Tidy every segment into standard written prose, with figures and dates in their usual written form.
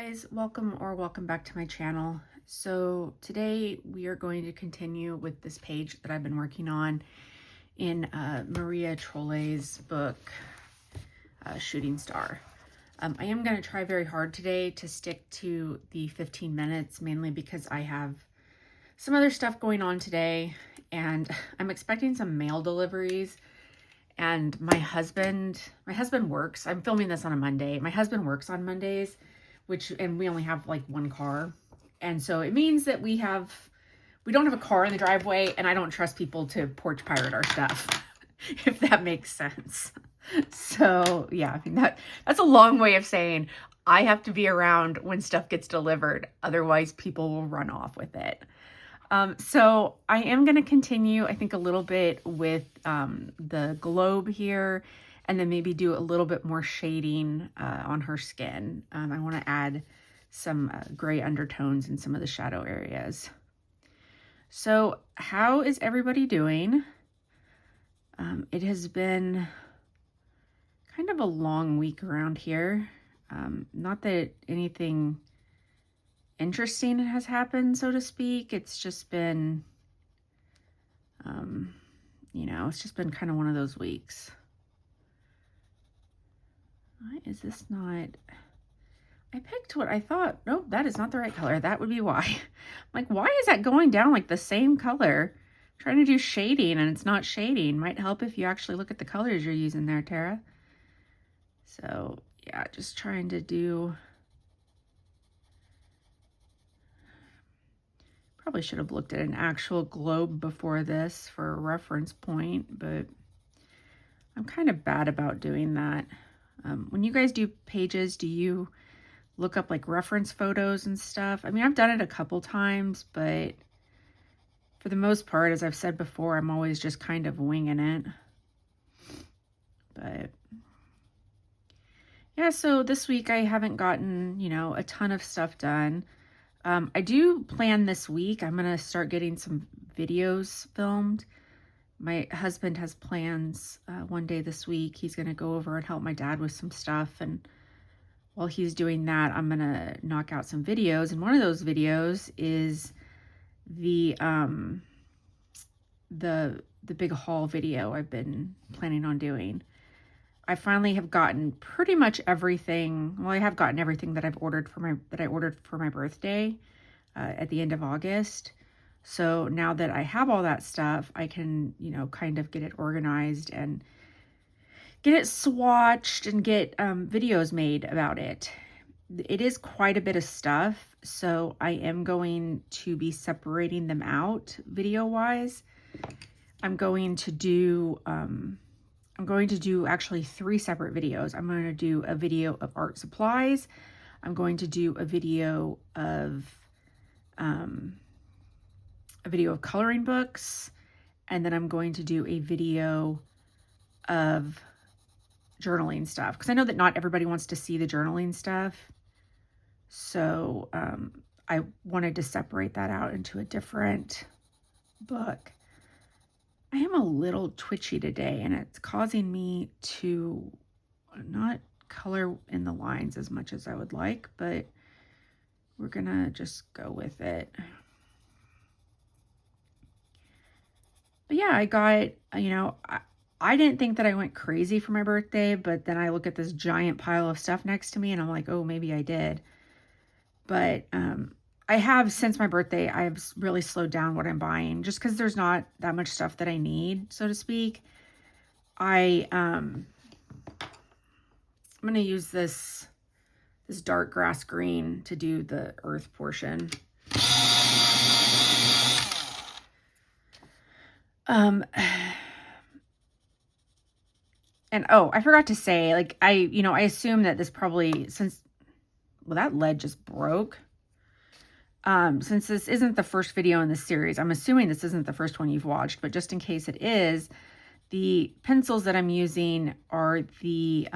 Guys, welcome back to my channel. So today we are going to continue with this page that I've been working on in Maria Trolle's book, Shooting Star. I am going to try very hard today to stick to the 15 minutes, mainly because I have some other stuff going on today and I'm expecting some mail deliveries. And my husband works. I'm filming this on a Monday. My husband works on Mondays, and we only have like one car. And so it means that we don't have a car in the driveway, and I don't trust people to porch pirate our stuff, if that makes sense. So yeah, I mean, that's a long way of saying I have to be around when stuff gets delivered. Otherwise people will run off with it. So I am going to continue, I think, a little bit with the globe here, and then maybe do a little bit more shading on her skin. I want to add some gray undertones in some of the shadow areas. So how is everybody doing? It has been kind of a long week around here. Not that anything interesting has happened, so to speak. It's just been, it's just been kind of one of those weeks. Why is this not? I picked what I thought. Nope, that is not the right color. That would be why. I'm like, why is that going down like the same color? I'm trying to do shading and it's not shading. Might help if you actually look at the colors you're using there, Tara. So yeah, just trying to do. Probably should have looked at an actual globe before this for a reference point, but I'm kind of bad about doing that. When you guys do pages, do you look up like reference photos and stuff? I mean, I've done it a couple times, but for the most part, as I've said before, I'm always just kind of winging it. But yeah, so this week I haven't gotten, a ton of stuff done. I do plan this week, I'm going to start getting some videos filmed. My husband has plans one day this week. He's going to go over and help my dad with some stuff. And while he's doing that, I'm going to knock out some videos. And one of those videos is the big haul video I've been planning on doing. I finally have gotten pretty much everything. Well, I have gotten everything that I ordered for my birthday at the end of August. So now that I have all that stuff, I can, kind of get it organized and get it swatched and get videos made about it. It is quite a bit of stuff, so I am going to be separating them out video-wise. I'm going to do actually 3 separate videos. I'm going to do a video of art supplies. I'm going to do a video of coloring books, and then I'm going to do a video of journaling stuff, because I know that not everybody wants to see the journaling stuff. So I wanted to separate that out into a different book. I am a little twitchy today, and it's causing me to not color in the lines as much as I would like, but we're gonna just go with it. But yeah, I got, I didn't think that I went crazy for my birthday, but then I look at this giant pile of stuff next to me and I'm like, oh, maybe I did. But I have, since my birthday, I've really slowed down what I'm buying, just because there's not that much stuff that I need, so to speak. I'm going to use this dark grass green to do the earth portion. And oh, I forgot to say, like, I assume that this probably, that lead just broke. Since this isn't the first video in this series, I'm assuming this isn't the first one you've watched, but just in case it is, the pencils that I'm using are the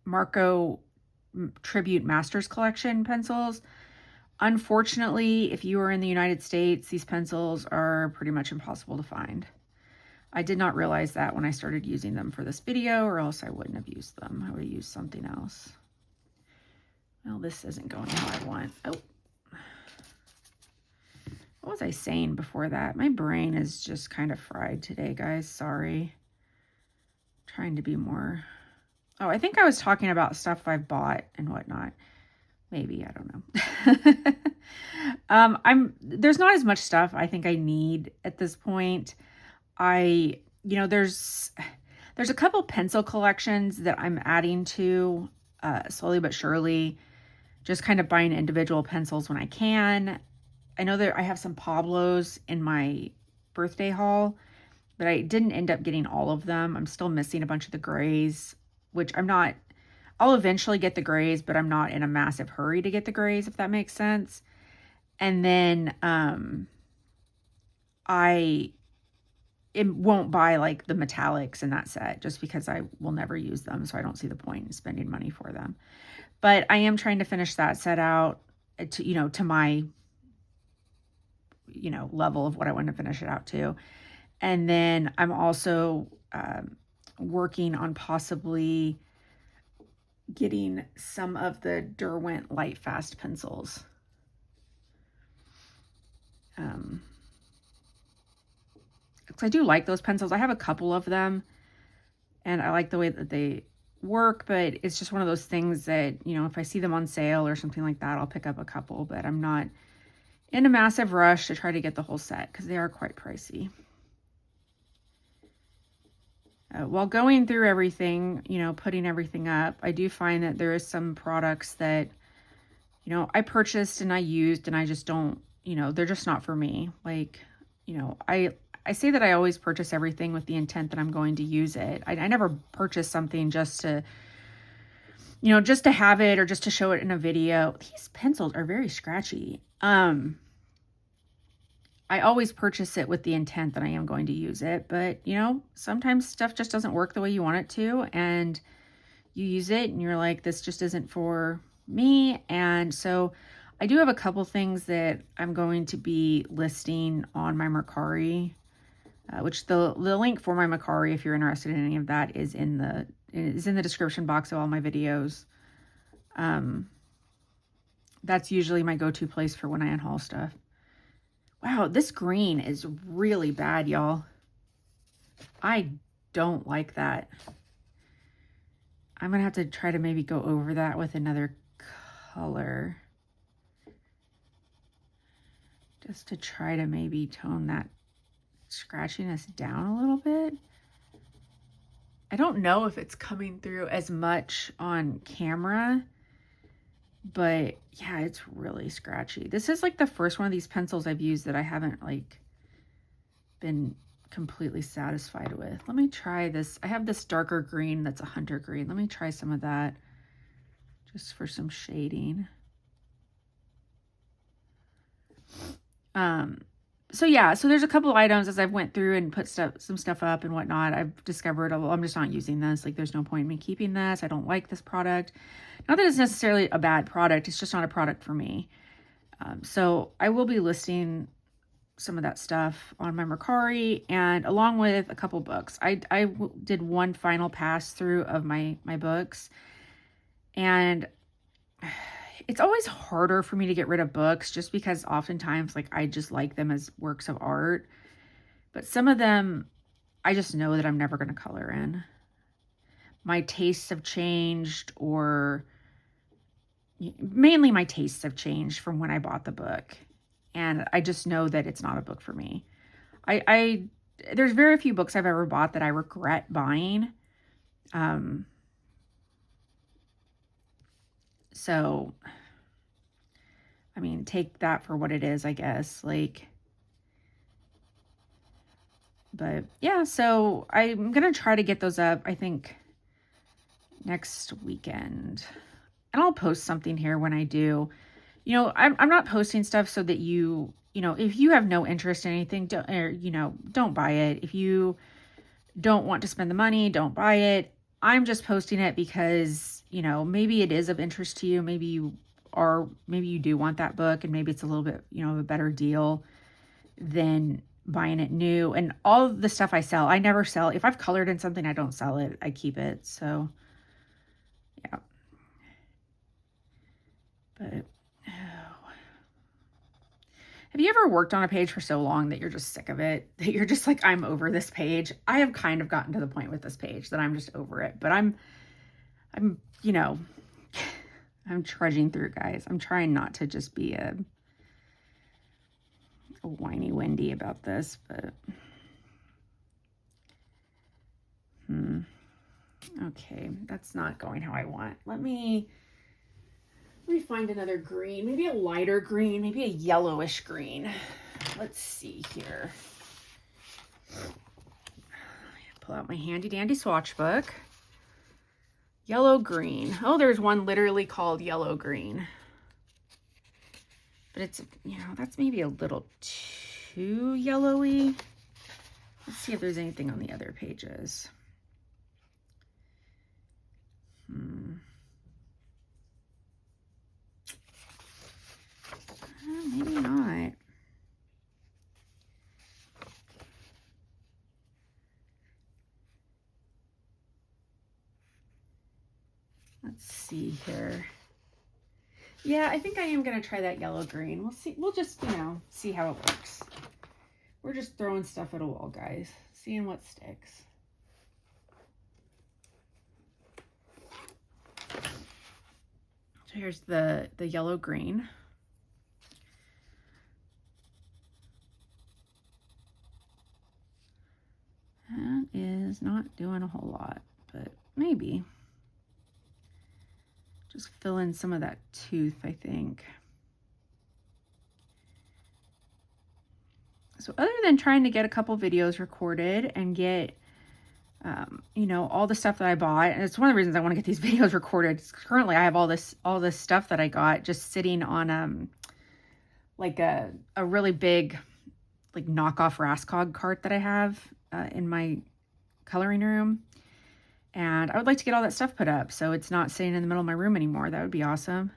Marco Tribute Masters Collection pencils. Unfortunately, if you are in the United States, these pencils are pretty much impossible to find. I did not realize that when I started using them for this video, or else I wouldn't have used them. I would have used something else. Well, this isn't going how I want. Oh. What was I saying before that? My brain is just kind of fried today, guys. Sorry. Trying to be more... Oh, I think I was talking about stuff I've bought and whatnot. Maybe, I don't know. There's not as much stuff I think I need at this point. There's a couple pencil collections that I'm adding to slowly but surely, just kind of buying individual pencils when I can. I know that I have some Pablos in my birthday haul, but I didn't end up getting all of them. I'm still missing a bunch of the grays, which I'll eventually get the grays, but I'm not in a massive hurry to get the grays, if that makes sense. And then it won't buy like the metallics in that set just because I will never use them. So I don't see the point in spending money for them. But I am trying to finish that set out to my, level of what I want to finish it out to. And then I'm also working on possibly getting some of the Derwent Light Fast pencils. Because I do like those pencils. I have a couple of them, and I like the way that they work, but it's just one of those things that, if I see them on sale or something like that, I'll pick up a couple, but I'm not in a massive rush to try to get the whole set because they are quite pricey. While going through everything, putting everything up, I do find that there is some products that, I purchased and I used and I just don't, they're just not for me. Like, I say that I always purchase everything with the intent that I'm going to use it. I never purchase something just to have it or just to show it in a video. These pencils are very scratchy. I always purchase it with the intent that I am going to use it, but sometimes stuff just doesn't work the way you want it to, and you use it and you're like, this just isn't for me. And so I do have a couple things that I'm going to be listing on my Mercari, which the link for my Mercari, if you're interested in any of that, is in the description box of all my videos. That's usually my go-to place for when I unhaul stuff. Wow, this green is really bad, y'all. I don't like that. I'm going to have to try to maybe go over that with another color. Just to try to maybe tone that scratchiness down a little bit. I don't know if it's coming through as much on camera, but yeah, it's really scratchy. This is like the first one of these pencils I've used that I haven't like been completely satisfied with. Let me try this. I have this darker green that's a hunter green. Let me try some of that just for some shading. So yeah, so there's a couple items as I've went through and put some stuff up and whatnot. I've discovered, well, I'm just not using this. Like, there's no point in me keeping this. I don't like this product. Not that it's necessarily a bad product. It's just not a product for me. So I will be listing some of that stuff on my Mercari and along with a couple books. I did one final pass through of my books, and it's always harder for me to get rid of books just because oftentimes like I just like them as works of art, but some of them I just know that I'm never going to color in. My tastes have changed, or mainly my tastes have changed from when I bought the book, and I just know that it's not a book for me. There's very few books I've ever bought that I regret buying. So, I mean, take that for what it is, I guess. Like, but yeah, so I'm going to try to get those up, I think, next weekend. And I'll post something here when I do. I'm not posting stuff so that if you have no interest in anything, don't buy it. If you don't want to spend the money, don't buy it. I'm just posting it because, maybe it is of interest to you. Maybe you do want that book, and maybe it's a little bit, of a better deal than buying it new. And all the stuff I sell, I never sell. If I've colored in something, I don't sell it. I keep it. So, yeah. But, oh. Have you ever worked on a page for so long that you're just sick of it? That you're just like, I'm over this page? I have kind of gotten to the point with this page that I'm just over it. But I'm, you know, I'm trudging through, guys. I'm trying not to just be a whiny Wendy about this, but okay, that's not going how I want. Let me find another green, maybe a lighter green, maybe a yellowish green. Let's see here. Pull out my handy dandy swatch book. Yellow green. Oh, there's one literally called yellow green. But it's, you know, that's maybe a little too yellowy. Let's see if there's anything on the other pages. Maybe not. Let's see here. Yeah, I think I am going to try that yellow green. We'll see. We'll just, you know, see how it works. We're just throwing stuff at a wall, guys. Seeing what sticks. So here's the yellow green. That is not doing a whole lot, but maybe. Just fill in some of that tooth, I think. So other than trying to get a couple videos recorded and get, you know, all the stuff that I bought, and it's one of the reasons I want to get these videos recorded. Currently, I have all this stuff that I got just sitting on like a really big, like knockoff Raskog cart that I have in my coloring room. And I would like to get all that stuff put up so it's not sitting in the middle of my room anymore. That would be awesome.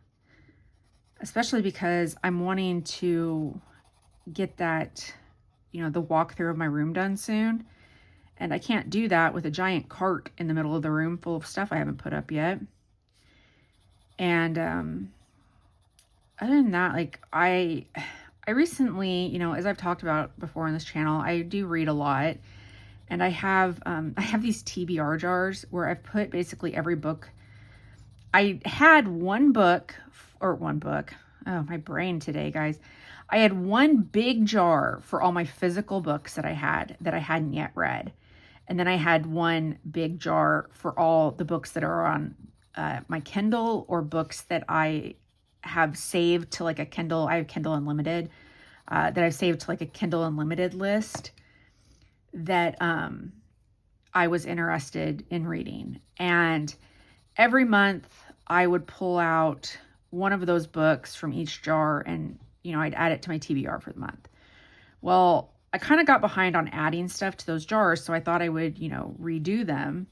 Especially because I'm wanting to get that, you know, the walkthrough of my room done soon. And I can't do that with a giant cart in the middle of the room full of stuff I haven't put up yet. And other than that, like I recently, you know, as I've talked about before on this channel, I do read a lot. And I have these TBR jars where I've put basically every book. I had one book. Oh, my brain today, guys. I had one big jar for all my physical books that I hadn't yet read. And then I had one big jar for all the books that are on my Kindle or books that I have saved to like a Kindle. I have Kindle Unlimited that I've saved to like a Kindle Unlimited list that I was interested in reading. And every month I would pull out one of those books from each jar and, you know, I'd add it to my TBR for the month. Well, I kind of got behind on adding stuff to those jars, so I thought I would, you know, redo them.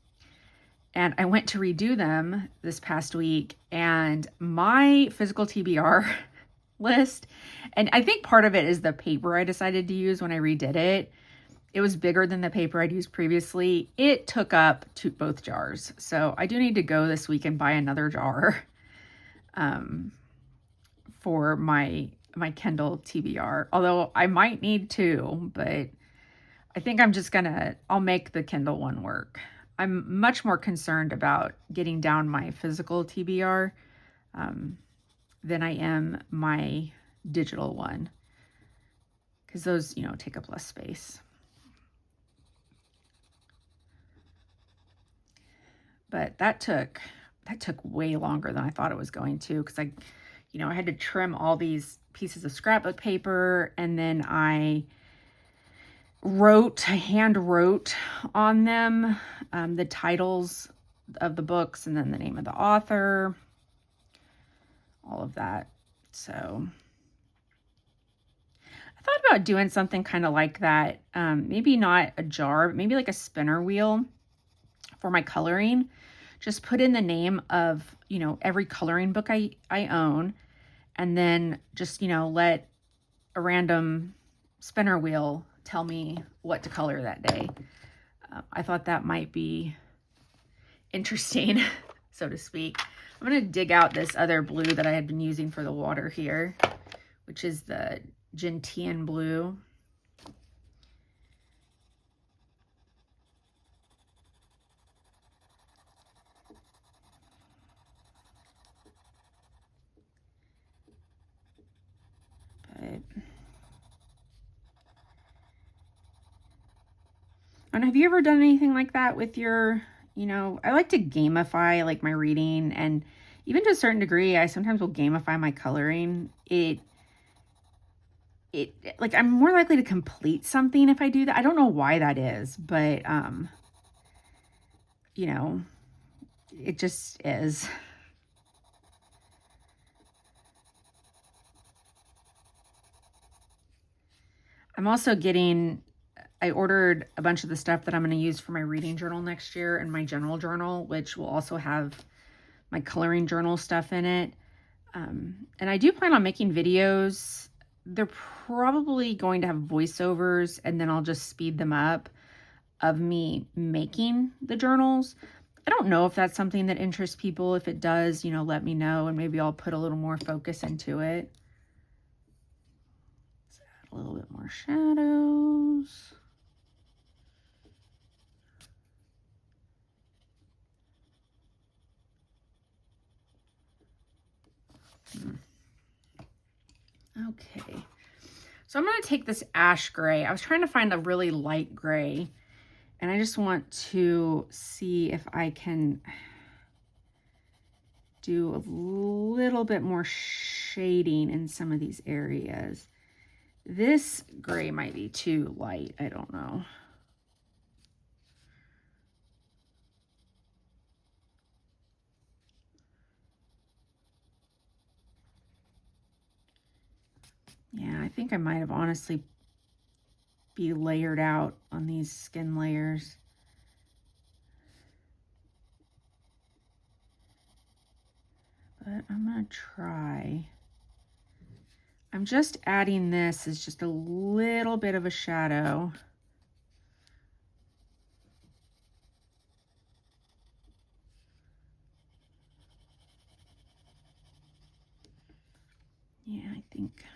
And I went to redo them this past week, and my physical TBR list, and I think part of it is the paper I decided to use when I redid it. It was bigger than the paper I'd used previously. It took up both jars. So I do need to go this week and buy another jar for my Kindle TBR. Although I might need two, but I think I'm just I'll make the Kindle one work. I'm much more concerned about getting down my physical TBR than I am my digital one. Because those, you know, take up less space. But that took way longer than I thought it was going to, because I had to trim all these pieces of scrapbook paper, and then I hand wrote on them the titles of the books and then the name of the author, all of that. So I thought about doing something kind of like that. Maybe not a jar, but maybe like a spinner wheel for my coloring. Just put in the name of, you know, every coloring book I own, and then just, you know, let a random spinner wheel tell me what to color that day. I thought that might be interesting, so to speak. I'm going to dig out this other blue that I had been using for the water here, which is the gentian blue. And have you ever done anything like that with your, you know, I like to gamify like my reading, and even to a certain degree, I sometimes will gamify my coloring. It like I'm more likely to complete something if I do that. I don't know why that is, but you know, it just is. I'm also I ordered a bunch of the stuff that I'm going to use for my reading journal next year and my general journal, which will also have my coloring journal stuff in it. And I do plan on making videos. They're probably going to have voiceovers, and then I'll just speed them up of me making the journals. I don't know if that's something that interests people. If it does, you know, let me know, and maybe I'll put a little more focus into it. Let's add a little bit more shadows. Okay, so I'm going to take this ash gray. I was trying to find a really light gray, and I just want to see if I can do a little bit more shading in some of these areas. This gray might be too light. I don't know. Yeah, I think I might have honestly be layered out on these skin layers. But I'm gonna try. I'm just adding this as just a little bit of a shadow. Yeah, I think.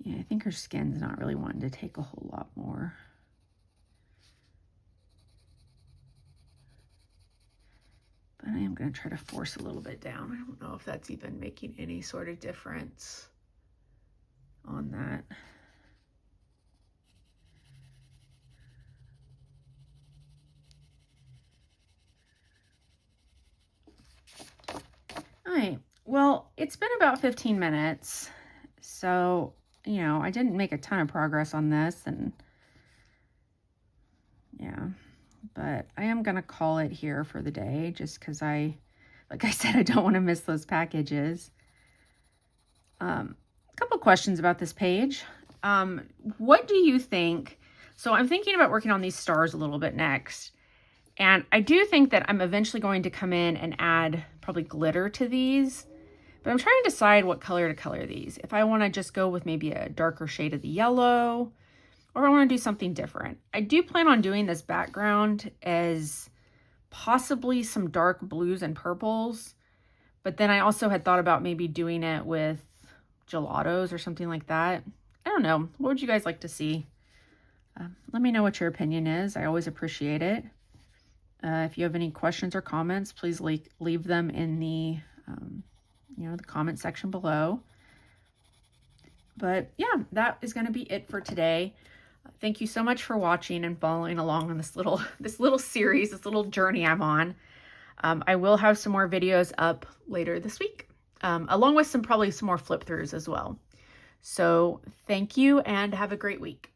Yeah, I think her skin's not really wanting to take a whole lot more. But I am going to try to force a little bit down. I don't know if that's even making any sort of difference on that. All right, well, it's been about 15 minutes. So, you know, I didn't make a ton of progress on this, and yeah, but I am going to call it here for the day just because like I said, I don't want to miss those packages. A couple questions about this page. What do you think? So I'm thinking about working on these stars a little bit next. And I do think that I'm eventually going to come in and add probably glitter to these. But I'm trying to decide what color to color these. If I want to just go with maybe a darker shade of the yellow, or I want to do something different. I do plan on doing this background as possibly some dark blues and purples. But then I also had thought about maybe doing it with gelatos or something like that. I don't know. What would you guys like to see? Let me know what your opinion is. I always appreciate it. If you have any questions or comments, please leave them in the, the comment section below. But yeah, that is going to be it for today. Thank you so much for watching and following along on this little series, this little journey I'm on. I will have some more videos up later this week, along with probably some more flip throughs as well. So thank you and have a great week.